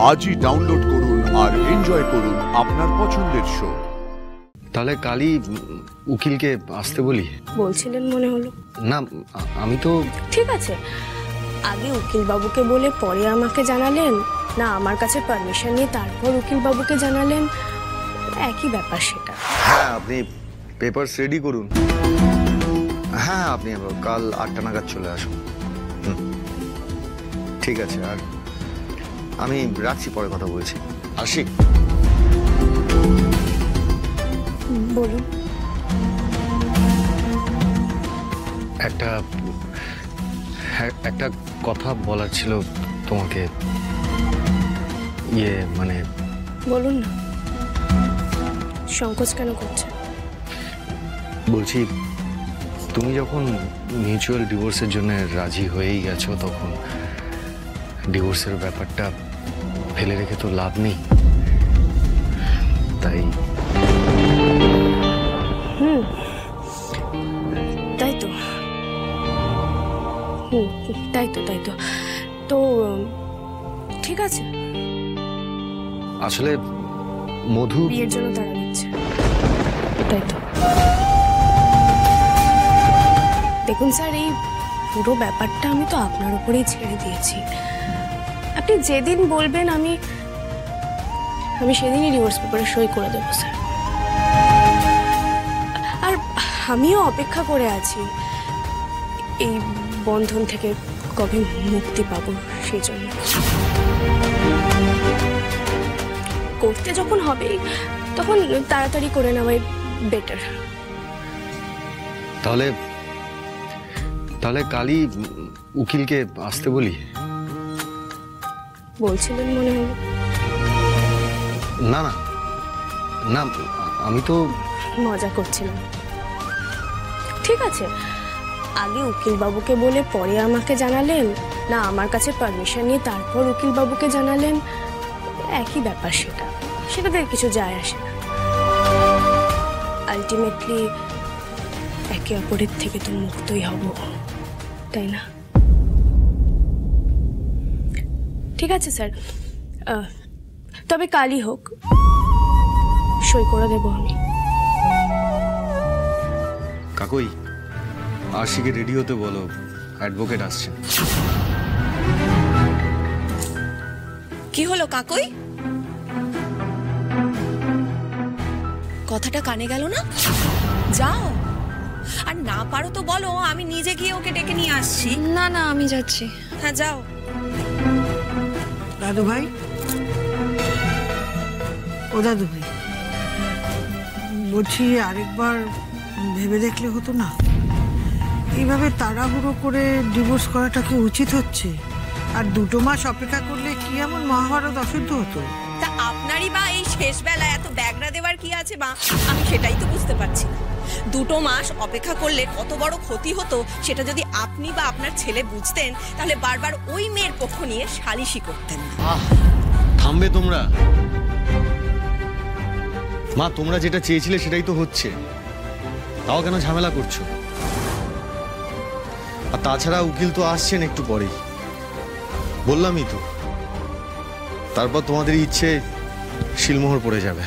আজই ডাউনলোড করুন আর এনজয় করুন আপনার পছন্দের শো। তাহলে কালই উকিলকে আসতে বলি। বলছিলেন মনে হলো। না, আমি তো ঠিক আছে, আগে উকিল বাবুকে বলে পরে আমাকে জানালেন, না আমার কাছে পারমিশন নিয়ে তারপর উকিল বাবুকে জানালেন, একই ব্যাপার সেটা। হ্যাঁ, আপনি পেপারস রেডি করুন। হ্যাঁ, আপনি কাল 8টা নাগাদ চলে আসুন। ঠিক আছে, আর আমি রাখছি, পরে কথা বলছি। আসি। বলুন। একটা কথা বলার ছিল তোমাকে। মানে বলুন না, সংকোচ কেন করছে? বলছি, তুমি যখন মিউচুয়াল ডিভোর্সের জন্য রাজি হয়েই গেছো, তখন ডিভোর্সের ব্যাপারটা ফেলে রেখে তো লাভ নেই। তাই তাই তো তাই তো তো ঠিক আছে। আসলে মধু বিয়ের জন্য তাড়া দিচ্ছে, তাই তো। দেখুন স্যার, এই পুরো ব্যাপারটা আমি তো আপনার উপরেই ছেড়ে দিয়েছি। আপনি যেদিন বলবেন আমি সেদিনই ডিভোর্স পেপারে সই করে দেবো স্যার। আর আমিও অপেক্ষা করে আছি এই বন্ধন থেকে কবে মুক্তি পাবো, সেই জন্য। করতে যখন হবে তখন তাড়াতাড়ি করে নেওয়াই বেটার। তাহলে কালই উকিলকে আসতে বলি। বলছিলেন মনে হলো। না, আমি তো মজা করছিলাম। ঠিক আছে, আগে উকিল বাবুকে বলে পরে আমাকে জানালেন, না আমার কাছে পারমিশন নিয়ে তারপর উকিল বাবুকে জানালেন, একই ব্যাপার সেটা। সেটাতে কিছু যায় আসে না। আলটিমেটলি একে অপরের থেকে তো মুক্তই হব, তাই না? ঠিক আছে স্যার, তবে কালই হোক, সই করে দেব আমি। কাকুই, আশিকে রেডি হতে বলো, অ্যাডভোকেট আসছে। কি হলো কাকুই? কথাটা কানে গেল না? যাও, আর না পারো তো বলো, আমি নিজে গিয়ে ওকে ডেকে নিয়ে আসছি। না না, আমি যাচ্ছি। হ্যাঁ যাও। দাদু ভাই, ও দাদু ভাই, বলছি আরেকবার ভেবে দেখলে হতো না? এইভাবে তাড়াহুড়ো করে ডিভোর্স করাটা কি উচিত হচ্ছে? আর 2 মাস অপেক্ষা করলে কি এমন মহাভারত অশুদ্ধ হতো? তা আপনারই বা এই শেষ বেলায় এত ব্যাগরা দেওয়ার কি আছে বা? আমি সেটাই তো বুঝতে পারছি না। 2 মাস অপেক্ষা করলে কত বড় ক্ষতি হতো সেটা যদি আপনি বা আপনার ছেলে বুঝতেন, তাহলে বারবার ওই মেয়ের পক্ষ নিয়ে সালিশি করতেন না। থামবে তোমরা? মা, তোমরা যেটা চেয়েছিলে সেটাই তো হচ্ছে, তাও কেন ঝামেলা করছো? আর তাছাড়া উকিল তো আসছেন একটু পরেই, বললামই তো। তারপর তোমাদের ইচ্ছে শিলমোহর পড়ে যাবে।